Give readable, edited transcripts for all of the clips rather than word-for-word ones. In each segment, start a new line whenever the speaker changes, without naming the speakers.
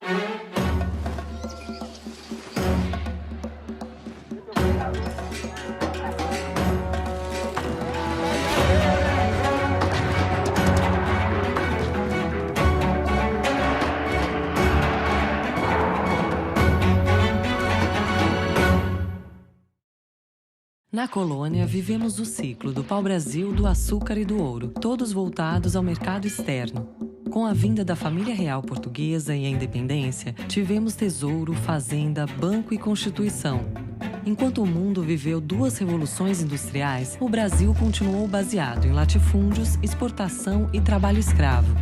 Na colônia, vivemos o ciclo do pau-brasil, do açúcar e do ouro, todos voltados ao mercado externo. Com a vinda da família real portuguesa e a independência, tivemos tesouro, fazenda, banco e constituição. Enquanto o mundo viveu duas revoluções industriais, o Brasil continuou baseado em latifúndios, exportação e trabalho escravo.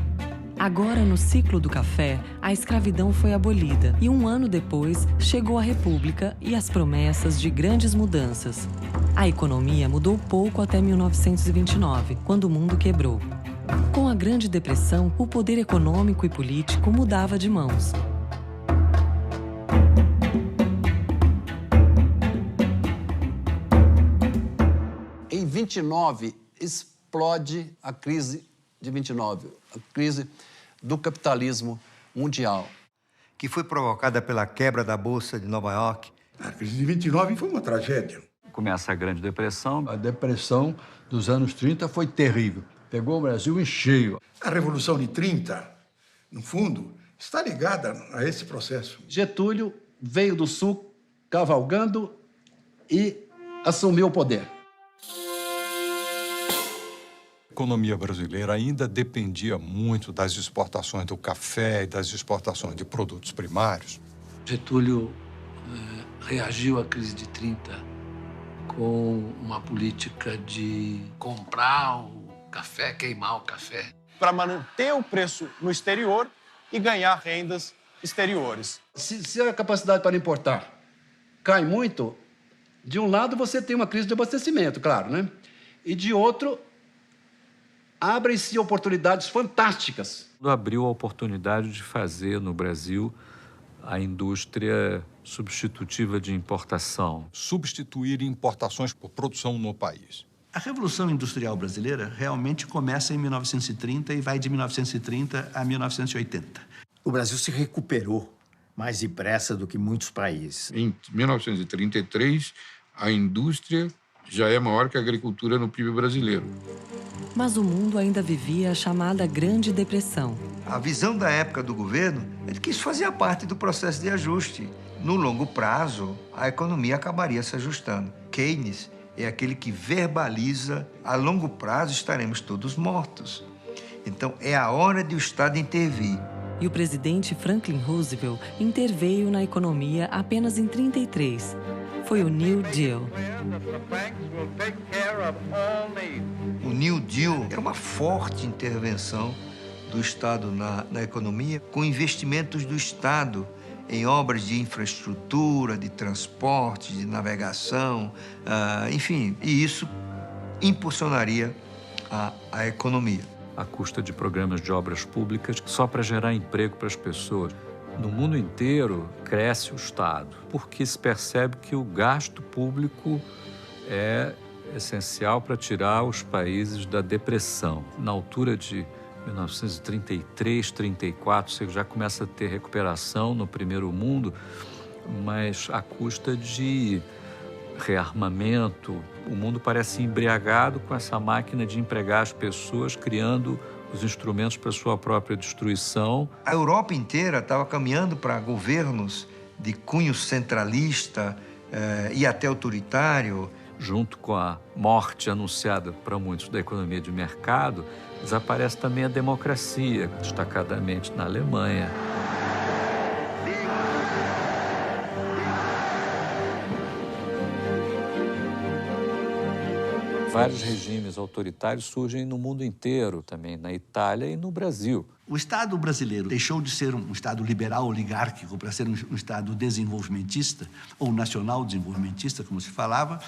Agora, no ciclo do café, a escravidão foi abolida e 1 ano depois chegou a República e as promessas de grandes mudanças. A economia mudou pouco até 1929, quando o mundo quebrou. Com a Grande Depressão, o poder econômico e político mudava de mãos.
Em 29, explode a crise de 29, a crise do capitalismo mundial.
Que foi provocada pela quebra da Bolsa de Nova York.
A crise de 29 foi uma tragédia.
Começa a Grande Depressão.
A depressão dos anos 30 foi terrível. Pegou o Brasil em cheio.
A Revolução de 30, no fundo, está ligada a esse processo.
Getúlio veio do Sul cavalgando e assumiu o poder.
A economia brasileira ainda dependia muito das exportações do café e das exportações de produtos primários.
Getúlio reagiu à crise de 30 com uma política de comprar o café, queimar o café.
Para manter o preço no exterior e ganhar rendas exteriores.
Se a capacidade para importar cai muito, de um lado você tem uma crise de abastecimento, claro, né? E de outro, abrem-se oportunidades fantásticas.
Abriu a oportunidade de fazer no Brasil a indústria substitutiva de importação.
Substituir importações por produção no país.
A Revolução Industrial Brasileira realmente começa em 1930 e vai de 1930 a 1980.
O Brasil se recuperou mais depressa do que muitos países.
Em 1933, a indústria já é maior que a agricultura no PIB brasileiro.
Mas o mundo ainda vivia a chamada Grande Depressão.
A visão da época do governo é de que isso fazia parte do processo de ajuste. No longo prazo, a economia acabaria se ajustando. Keynes é aquele que verbaliza: a longo prazo estaremos todos mortos. Então, é a hora de o Estado intervir.
E o presidente Franklin Roosevelt interveio na economia apenas em 33. Foi o New Deal.
O New Deal era uma forte intervenção do Estado na economia, com investimentos do Estado em obras de infraestrutura, de transporte, de navegação, enfim, e isso impulsionaria a economia.
À custa de programas de obras públicas só para gerar emprego para as pessoas. No mundo inteiro, cresce o Estado, porque se percebe que o gasto público é essencial para tirar os países da depressão. Na altura de 1933, 34, você já começa a ter recuperação no primeiro mundo, mas à custa de rearmamento. O mundo parece embriagado com essa máquina de empregar as pessoas, criando os instrumentos para sua própria destruição.
A Europa inteira estava caminhando para governos de cunho centralista e até autoritário.
Junto com a morte anunciada para muitos da economia de mercado, desaparece também a democracia, destacadamente na Alemanha. Vários regimes autoritários surgem no mundo inteiro, também na Itália e no Brasil.
O Estado brasileiro deixou de ser um Estado liberal oligárquico para ser um Estado desenvolvimentista, ou nacional desenvolvimentista, como se falava,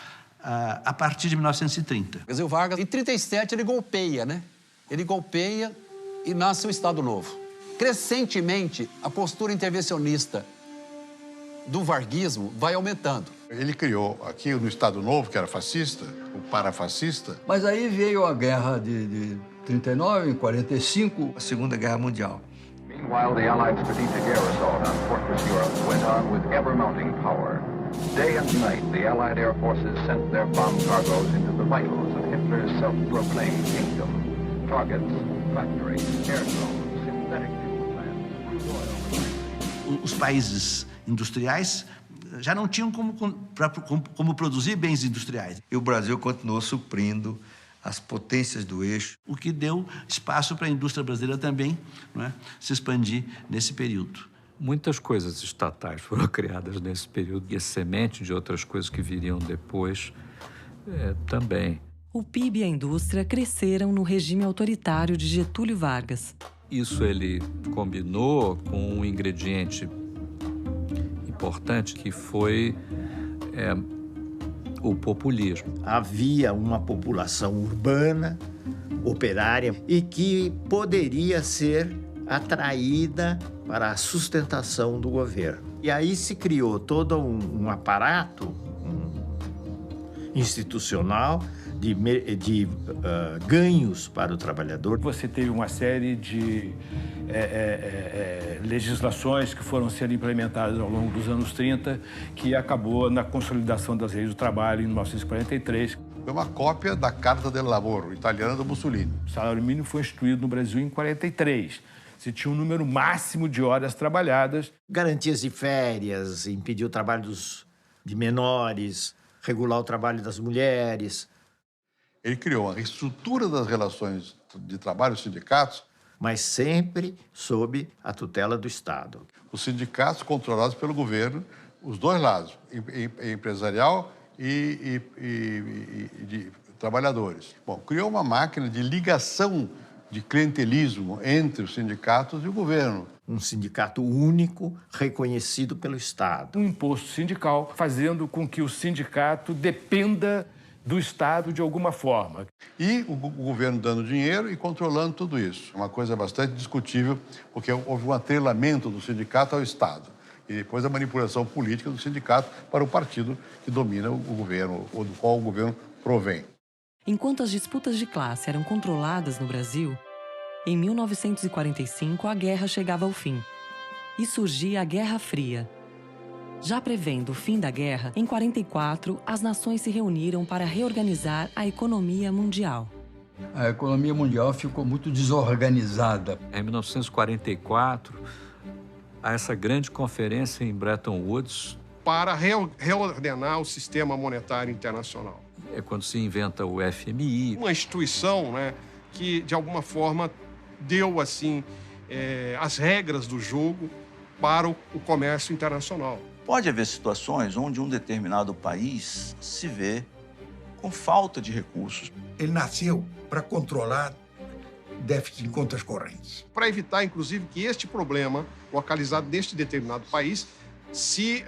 a partir de 1930.
Quer dizer, o Vargas, em 37, ele golpeia, né? Ele golpeia e nasce um Estado Novo. Crescentemente, a postura intervencionista do varguismo vai aumentando.
Ele criou aqui no Estado Novo, que era fascista, o parafascista.
Mas aí veio a guerra de 39, em 45.
A Segunda Guerra Mundial.
Meanwhile, the Allied strategic air assault on Fortress Europe went on with ever-mounting power. Day and night, the Allied air forces sent their bomb cargoes into the vitals of Hitler's self-proclaimed kingdom. Targets, factories, aerodromes, synthetic fuel plants, crude oil.
Os países industriais já não tinham como produzir bens industriais.
E o Brasil continuou suprindo as potências do eixo.
O que deu espaço para a indústria brasileira também, não é, se expandir nesse período.
Muitas coisas estatais foram criadas nesse período e a semente de outras coisas que viriam depois também.
O PIB e a indústria cresceram no regime autoritário de Getúlio Vargas.
Isso ele combinou com um ingrediente importante que foi o populismo.
Havia uma população urbana, operária, e que poderia ser atraída para a sustentação do governo. E aí se criou todo um aparato institucional de ganhos para o trabalhador.
Você teve uma série de legislações que foram sendo implementadas ao longo dos anos 30, que acabou na consolidação das leis do trabalho em 1943.
Foi uma cópia da Carta del Lavoro, italiana do Mussolini.
O salário mínimo foi instituído no Brasil em 43. Se tinha um número máximo de horas trabalhadas.
Garantias de férias, impedir o trabalho de menores, regular o trabalho das mulheres.
Ele criou uma reestrutura das relações de trabalho, os sindicatos.
Mas sempre sob a tutela do Estado.
Os sindicatos controlados pelo governo, os dois lados, empresarial e de trabalhadores. Bom, criou uma máquina de ligação de clientelismo entre os sindicatos e o governo.
Um sindicato único, reconhecido pelo Estado.
Um imposto sindical fazendo com que o sindicato dependa do Estado de alguma forma.
E o governo dando dinheiro e controlando tudo isso. Uma coisa bastante discutível, porque houve um atrelamento do sindicato ao Estado. E depois a manipulação política do sindicato para o partido que domina o governo, ou do qual o governo provém.
Enquanto as disputas de classe eram controladas no Brasil, em 1945 a guerra chegava ao fim. E surgia a Guerra Fria. Já prevendo o fim da guerra, em 1944, as nações se reuniram para reorganizar a economia mundial.
A economia mundial ficou muito desorganizada.
Em 1944, há essa grande conferência em Bretton Woods
para reordenar o sistema monetário internacional.
É quando se inventa o FMI.
Uma instituição, né, que, de alguma forma, deu assim as regras do jogo para o comércio internacional.
Pode haver situações onde um determinado país se vê com falta de recursos.
Ele nasceu para controlar déficit em contas correntes.
Para evitar, inclusive, que este problema, localizado neste determinado país, se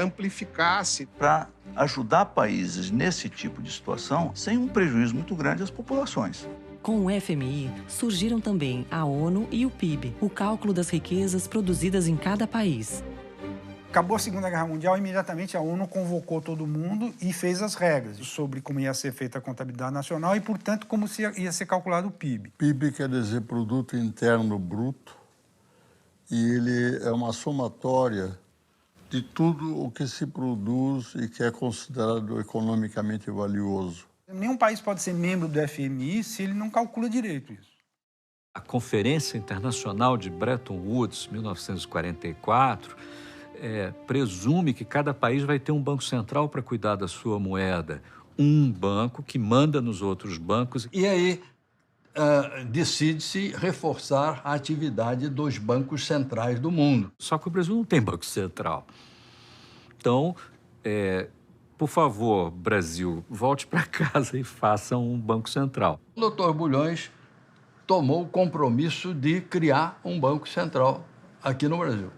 amplificasse.
Para ajudar países nesse tipo de situação sem um prejuízo muito grande às populações.
Com o FMI, surgiram também a ONU e o PIB, o cálculo das riquezas produzidas em cada país.
Acabou a Segunda Guerra Mundial, imediatamente a ONU convocou todo mundo e fez as regras sobre como ia ser feita a contabilidade nacional e, portanto, como ia ser calculado o PIB.
PIB quer dizer Produto Interno Bruto, e ele é uma somatória de tudo o que se produz e que é considerado economicamente valioso.
Nenhum país pode ser membro do FMI se ele não calcula direito isso.
A Conferência Internacional de Bretton Woods, 1944, presume que cada país vai ter um banco central para cuidar da sua moeda. Um banco que manda nos outros bancos.
E aí decide-se reforçar a atividade dos bancos centrais do mundo.
Só que o Brasil não tem banco central. Então, por favor, Brasil, volte para casa e faça um banco central.
O doutor Bulhões tomou o compromisso de criar um banco central aqui no Brasil.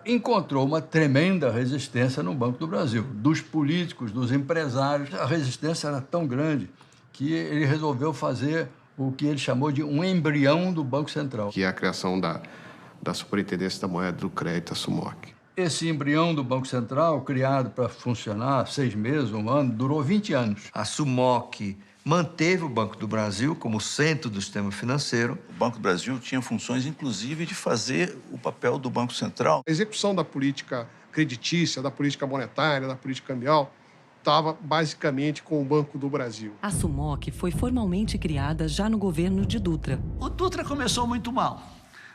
Encontrou uma tremenda resistência no Banco do Brasil, dos políticos, dos empresários. A resistência era tão grande que ele resolveu fazer o que ele chamou de um embrião do Banco Central.
Que é a criação da Superintendência da Moeda do Crédito, a SUMOC.
Esse embrião do Banco Central, criado para funcionar 6 meses, 1 ano, durou 20 anos.
A SUMOC manteve o Banco do Brasil como centro do sistema financeiro.
O Banco do Brasil tinha funções, inclusive, de fazer o papel do Banco Central.
A execução da política creditícia, da política monetária, da política cambial, estava basicamente com o Banco do Brasil.
A SUMOC foi formalmente criada já no governo de Dutra.
O Dutra começou muito mal,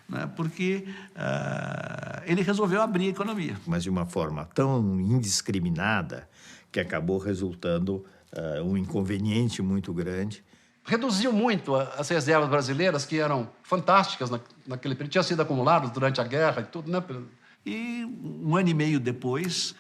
né, porque ele resolveu abrir a economia.
Mas de uma forma tão indiscriminada que acabou resultando um inconveniente muito grande.
Reduziu muito as reservas brasileiras, que eram fantásticas naquele período, tinham sido acumuladas durante a guerra e tudo, né?
E um ano e meio depois,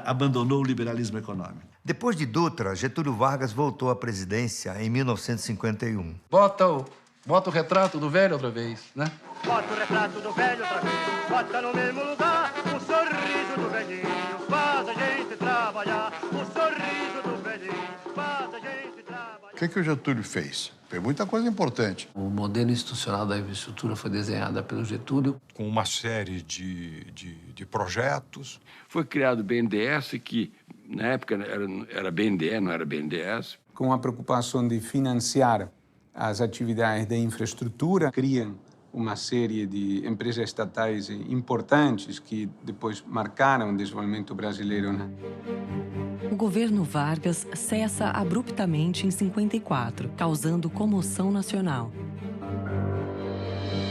abandonou o liberalismo econômico.
Depois de Dutra, Getúlio Vargas voltou à presidência em 1951.
Bota o retrato do velho outra vez, né?
Bota o retrato do velho outra vez, bota no mesmo lugar o sorriso do velhinho, faz a gente trabalhar, o sorriso do velhinho, faz a gente trabalhar.
O que o Getúlio fez? Fez muita coisa importante.
O modelo institucional da infraestrutura foi desenhado pelo Getúlio.
Com uma série de projetos.
Foi criado o BNDES, que na época era BNDE, não era BNDES.
Com a preocupação de financiar as atividades de infraestrutura, criam uma série de empresas estatais importantes que depois marcaram o desenvolvimento brasileiro, né?
O governo Vargas cessa abruptamente em 54, causando comoção nacional.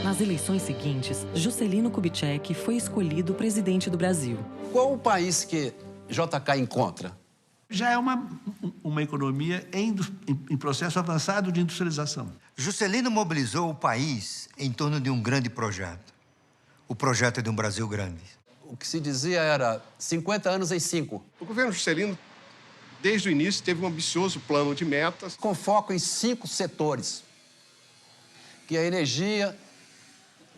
Nas eleições seguintes, Juscelino Kubitschek foi escolhido presidente do Brasil.
Qual o país que JK encontra?
Já é uma economia em processo avançado de industrialização.
Juscelino mobilizou o país em torno de um grande projeto. O projeto de um Brasil grande.
O que se dizia era 50 anos em 5.
O governo Juscelino, desde o início, teve um ambicioso plano de metas.
Com foco em 5 setores, que é a energia,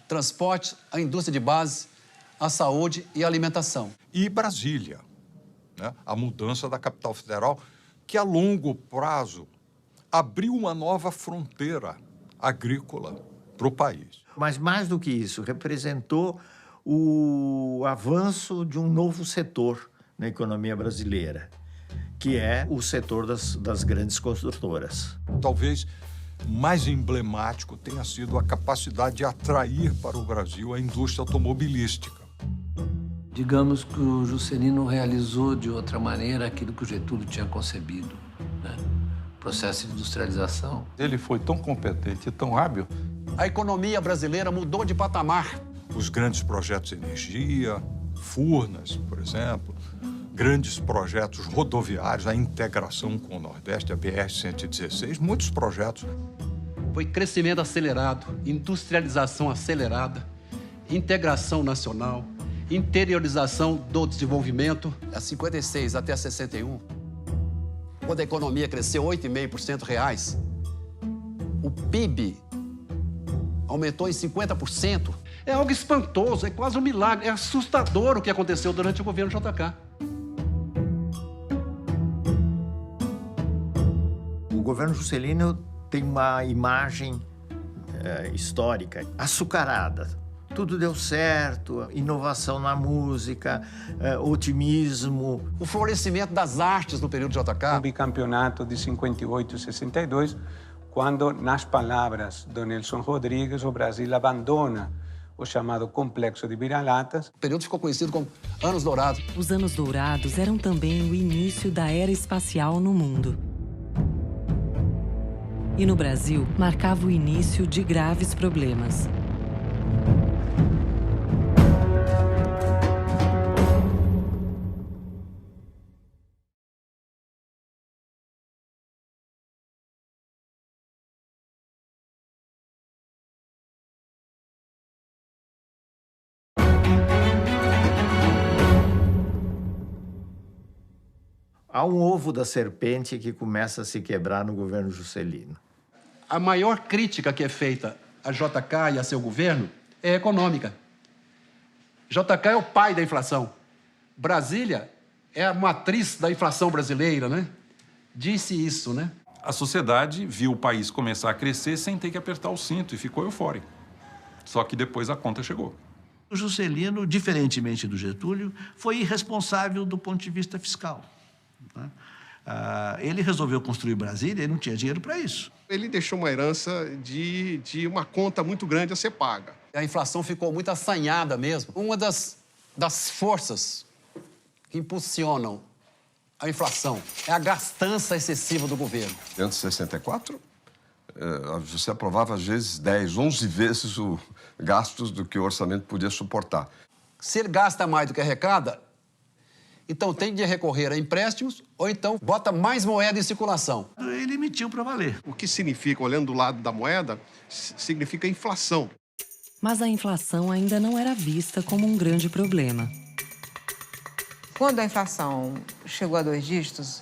transporte, a indústria de base, a saúde e a alimentação.
E Brasília, né? A mudança da capital federal, que a longo prazo abriu uma nova fronteira agrícola para o país.
Mas mais do que isso, representou o avanço de um novo setor na economia brasileira, que é o setor das grandes construtoras.
Talvez mais emblemático tenha sido a capacidade de atrair para o Brasil a indústria automobilística.
Digamos que o Juscelino realizou de outra maneira aquilo que o Getúlio tinha concebido, né? Processo de industrialização.
Ele foi tão competente e tão hábil.
A economia brasileira mudou de patamar.
Os grandes projetos de energia, Furnas, por exemplo, grandes projetos rodoviários, a integração com o Nordeste, a BR-116, muitos projetos.
Foi crescimento acelerado, industrialização acelerada, integração nacional, interiorização do desenvolvimento.
A 56 até a 61, quando a economia cresceu 8,5% reais, o PIB aumentou em 50%.
É algo espantoso, é quase um milagre, é assustador o que aconteceu durante o governo JK.
O governo Juscelino tem uma imagem histórica açucarada. Tudo deu certo, inovação na música, otimismo.
O florescimento das artes no período JK.
O bicampeonato de 58 e 62, quando, nas palavras de Nelson Rodrigues, o Brasil abandona o chamado Complexo de Vira-Latas.
O período ficou conhecido como Anos Dourados.
Os Anos Dourados eram também o início da era espacial no mundo. E no Brasil, marcava o início de graves problemas.
Há um ovo da serpente que começa a se quebrar no governo Juscelino.
A maior crítica que é feita a JK e a seu governo é econômica. JK é o pai da inflação. Brasília é a matriz da inflação brasileira, né? Disse isso, né?
A sociedade viu o país começar a crescer sem ter que apertar o cinto e ficou eufórico. Só que depois a conta chegou.
O Juscelino, diferentemente do Getúlio, foi irresponsável do ponto de vista fiscal. Ele resolveu construir Brasília e não tinha dinheiro para isso.
Ele deixou uma herança de uma conta muito grande a ser paga.
A inflação ficou muito assanhada mesmo. Uma das forças que impulsionam a inflação é a gastança excessiva do governo.
Antes de 64, você aprovava às vezes 10, 11 vezes os gastos do que o orçamento podia suportar.
Se ele gasta mais do que arrecada, então tem de recorrer a empréstimos ou então bota mais moeda em circulação.
Ele emitiu para valer.
O que significa, olhando do lado da moeda, significa inflação.
Mas a inflação ainda não era vista como um grande problema.
Quando a inflação chegou a 2 dígitos,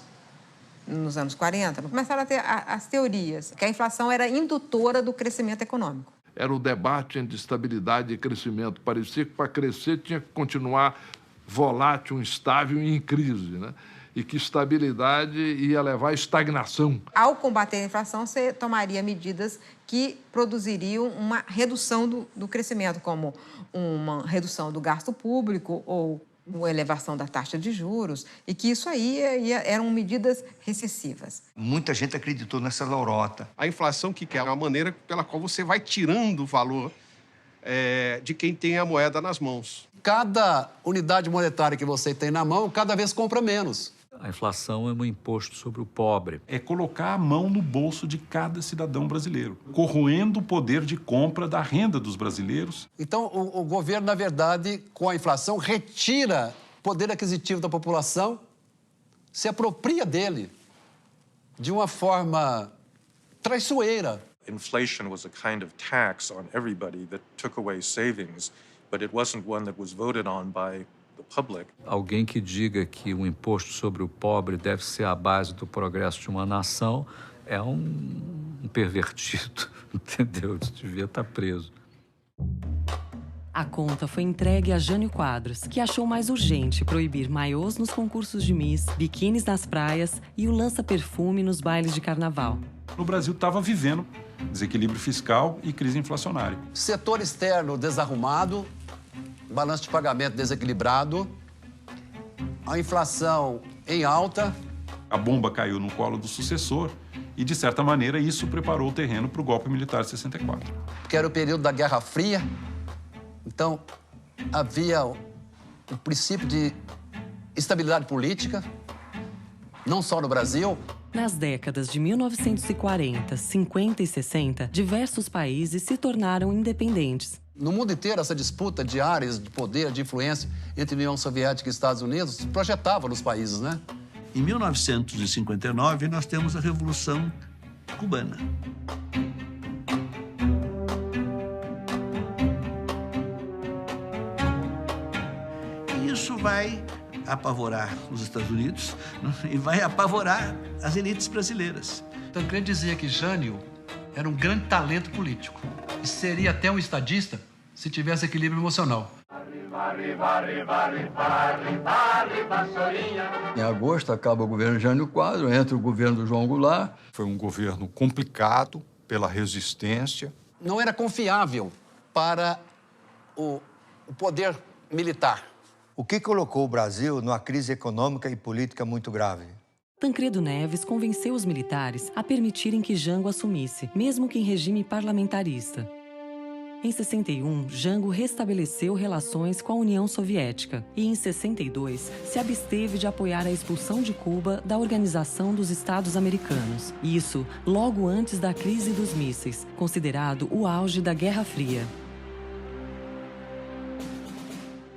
nos anos 40, começaram a ter as teorias que a inflação era indutora do crescimento econômico.
Era o debate entre estabilidade e crescimento. Parecia que para crescer tinha que continuar volátil, instável e em crise, né? E que estabilidade ia levar à estagnação.
Ao combater a inflação, você tomaria medidas que produziriam uma redução do crescimento, como uma redução do gasto público ou uma elevação da taxa de juros, e que isso aí eram medidas recessivas.
Muita gente acreditou nessa lorota.
A inflação que é uma maneira pela qual você vai tirando o valor de quem tem a moeda nas mãos.
Cada unidade monetária que você tem na mão, cada vez compra menos.
A inflação é um imposto sobre o pobre.
É colocar a mão no bolso de cada cidadão brasileiro, corroendo o poder de compra da renda dos brasileiros.
Então, o governo, na verdade, com a inflação, retira o poder aquisitivo da população, se apropria dele de uma forma traiçoeira.
Inflation was a kind of tax on everybody that took away savings, but it wasn't one that was voted on by the public.
Alguém que diga que o imposto sobre o pobre deve ser a base do progresso de uma nação é um pervertido, entendeu? Devia estar preso.
A conta foi entregue a Jânio Quadros, que achou mais urgente proibir maiôs nos concursos de Miss, biquínis nas praias e o lança-perfume nos bailes de carnaval.
O Brasil estava vivendo desequilíbrio fiscal e crise inflacionária.
Setor externo desarrumado, balanço de pagamento desequilibrado, a inflação em alta.
A bomba caiu no colo do sucessor e, de certa maneira, isso preparou o terreno para o golpe militar de 64.
Que era o período da Guerra Fria. Então, havia o princípio de estabilidade política, não só no Brasil.
Nas décadas de 1940, 50 e 60, diversos países se tornaram independentes.
No mundo inteiro, essa disputa de áreas de poder, de influência entre União Soviética e Estados Unidos se projetava nos países, né?
Em 1959, nós temos a Revolução Cubana. Isso vai apavorar os Estados Unidos e vai apavorar as elites brasileiras.
Tancredo dizia que Jânio era um grande talento político e seria até um estadista se tivesse equilíbrio emocional.
Em agosto acaba o governo Jânio Quadros, entra o governo do João Goulart.
Foi um governo complicado pela resistência.
Não era confiável para o poder militar.
O que colocou o Brasil numa crise econômica e política muito grave?
Tancredo Neves convenceu os militares a permitirem que Jango assumisse, mesmo que em regime parlamentarista. Em 61, Jango restabeleceu relações com a União Soviética e, em 62, se absteve de apoiar a expulsão de Cuba da Organização dos Estados Americanos. Isso logo antes da crise dos mísseis, considerado o auge da Guerra Fria.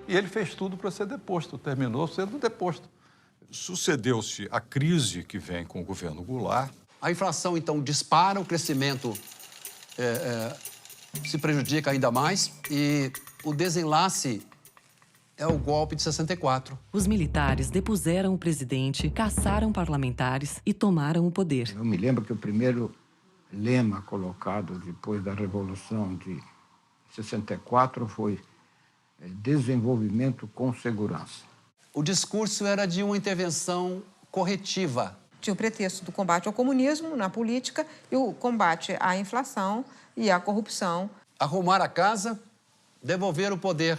E ele fez tudo para ser deposto, terminou sendo deposto. Sucedeu-se a crise que vem com o governo Goulart.
A inflação, então, dispara, o crescimento se prejudica ainda mais e o desenlace é o golpe de 64.
Os militares depuseram o presidente, caçaram parlamentares e tomaram o poder.
Eu me lembro que o primeiro lema colocado depois da Revolução de 64 foi desenvolvimento com segurança.
O discurso era de uma intervenção corretiva.
Tinha o pretexto do combate ao comunismo na política e o combate à inflação e à corrupção.
Arrumar a casa, devolver o poder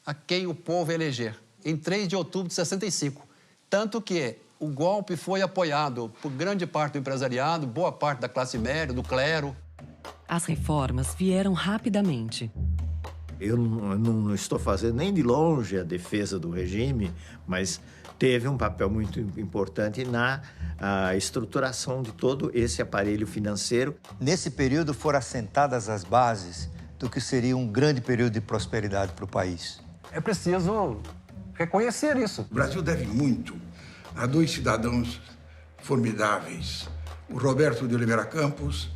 a quem o povo eleger, em 3 de outubro de 65. Tanto que O golpe foi apoiado por grande parte do empresariado, boa parte da classe média, do clero.
As reformas vieram rapidamente.
Eu não estou fazendo nem de longe a defesa do regime, mas teve um papel muito importante na estruturação de todo esse aparelho financeiro.
Nesse período foram assentadas as bases do que seria um grande período de prosperidade para o país.
É preciso reconhecer isso.
O Brasil deve muito a dois cidadãos formidáveis, o Roberto de Oliveira Campos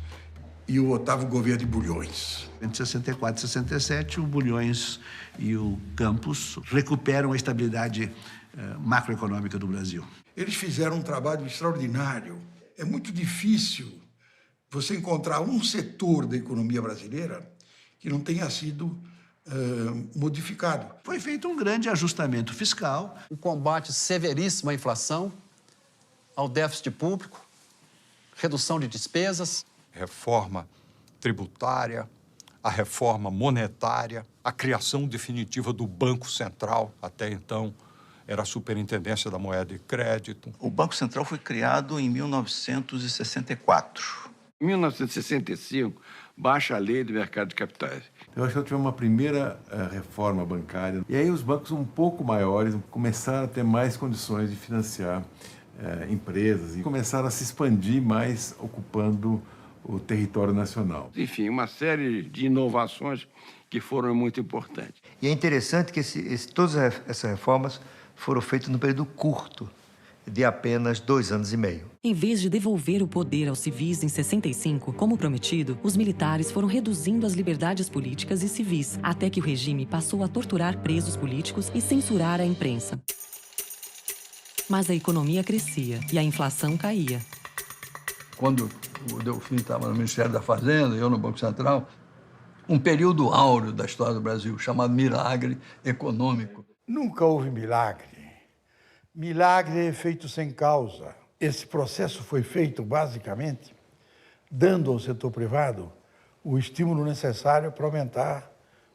e o Otávio Gouveia de Bulhões.
Entre 64 e 67, o Bulhões e o Campos recuperam a estabilidade macroeconômica do Brasil.
Eles fizeram um trabalho extraordinário. É muito difícil você encontrar um setor da economia brasileira que não tenha sido modificado.
Foi feito um grande ajustamento fiscal.
Um combate severíssimo à inflação, ao déficit público, redução de despesas.
Reforma tributária, a reforma monetária, a criação definitiva do Banco Central, até então era a Superintendência da Moeda e Crédito.
O Banco Central foi criado em 1964.
Em 1965, baixa a lei do mercado de capitais.
Eu acho que tivemos uma primeira reforma bancária. E aí os bancos um pouco maiores começaram a ter mais condições de financiar empresas e começaram a se expandir mais, ocupando o território nacional.
Enfim, uma série de inovações que foram muito importantes.
E é interessante que todas essas reformas foram feitas num período curto, de apenas 2 anos e meio.
Em vez de devolver o poder aos civis em 65, como prometido, os militares foram reduzindo as liberdades políticas e civis, até que o regime passou a torturar presos políticos e censurar a imprensa. Mas a economia crescia e a inflação caía.
Quando o Delfim estava no Ministério da Fazenda, eu no Banco Central, um período áureo da história do Brasil, chamado milagre econômico.
Nunca houve milagre. Milagre é feito sem causa. Esse processo foi feito, basicamente, dando ao setor privado o estímulo necessário para aumentar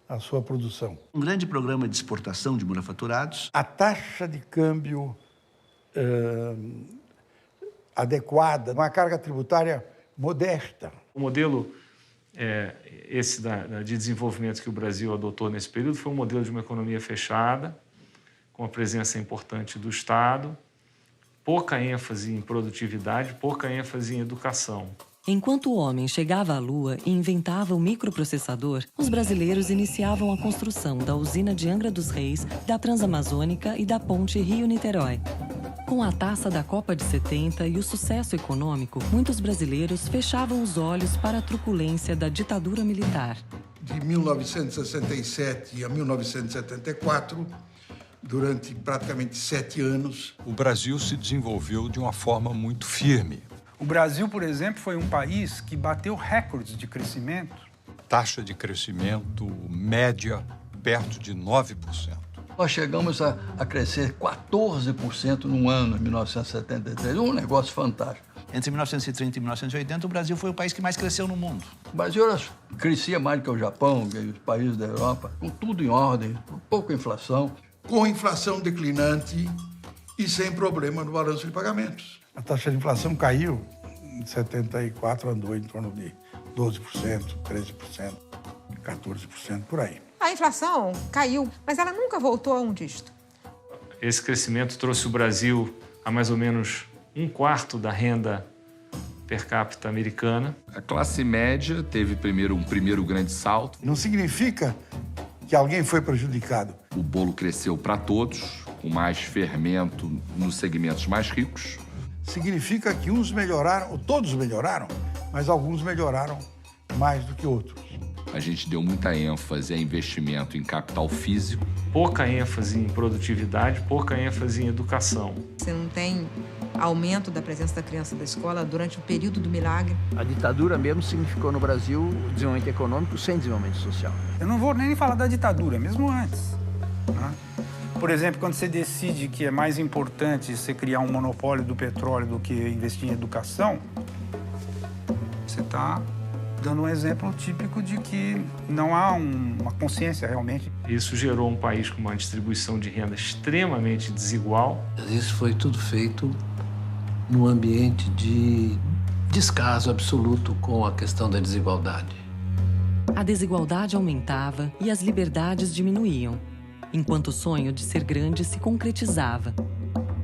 a sua produção.
Um grande programa de exportação de manufaturados.
A taxa de câmbio adequada, uma carga tributária modesta.
O modelo esse de desenvolvimento que o Brasil adotou nesse período foi um modelo de uma economia fechada, com a presença importante do Estado, pouca ênfase em produtividade, pouca ênfase em educação.
Enquanto o homem chegava à Lua e inventava o microprocessador, os brasileiros iniciavam a construção da usina de Angra dos Reis, da Transamazônica e da ponte Rio-Niterói. Com a taça da Copa de 70 e o sucesso econômico, muitos brasileiros fechavam os olhos para a truculência da ditadura militar.
De 1967 a 1974, durante praticamente 7 anos,
o Brasil se desenvolveu de uma forma muito firme.
O Brasil, por exemplo, foi um país que bateu recordes de crescimento.
Taxa de crescimento média perto de 9%.
Nós chegamos a crescer 14% num ano, em 1973. Um negócio fantástico.
Entre 1930 e 1980, o Brasil foi o país que mais cresceu no mundo.
O Brasil crescia mais do que o Japão, que os países da Europa, com tudo em ordem, com pouca inflação.
Com inflação declinante e sem problema no balanço de pagamentos.
A taxa de inflação caiu, em 74 andou em torno de 12%, 13%, 14%, por aí.
A inflação caiu, mas ela nunca voltou a um dígito.
Esse crescimento trouxe o Brasil a mais ou menos 1/4 da renda per capita americana.
A classe média teve um primeiro grande salto.
Não significa que alguém foi prejudicado.
O bolo cresceu para todos, com mais fermento nos segmentos mais ricos.
Significa que uns melhoraram, ou todos melhoraram, mas alguns melhoraram mais do que outros.
A gente deu muita ênfase a investimento em capital físico.
Pouca ênfase em produtividade, pouca ênfase em educação.
Você não tem aumento da presença da criança da escola durante o período do milagre.
A ditadura mesmo significou no Brasil desenvolvimento econômico sem desenvolvimento social.
Eu não vou nem falar da ditadura, mesmo antes. Né? Por exemplo, quando você decide que é mais importante você criar um monopólio do petróleo do que investir em educação, você está dando um exemplo típico de que não há uma consciência realmente.
Isso gerou um país com uma distribuição de renda extremamente desigual.
Isso foi tudo feito num ambiente de descaso absoluto com a questão da desigualdade.
A desigualdade aumentava e as liberdades diminuíam, enquanto o sonho de ser grande se concretizava.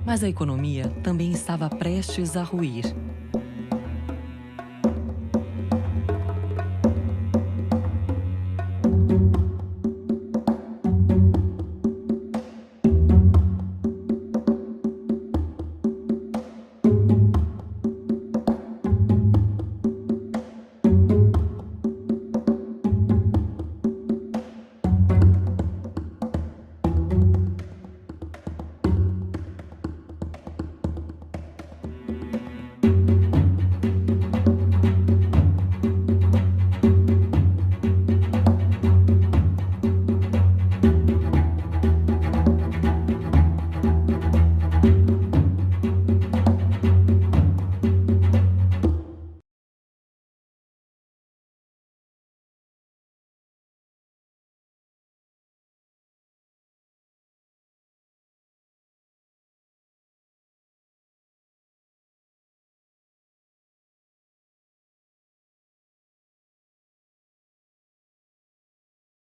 Mas a economia também estava prestes a ruir.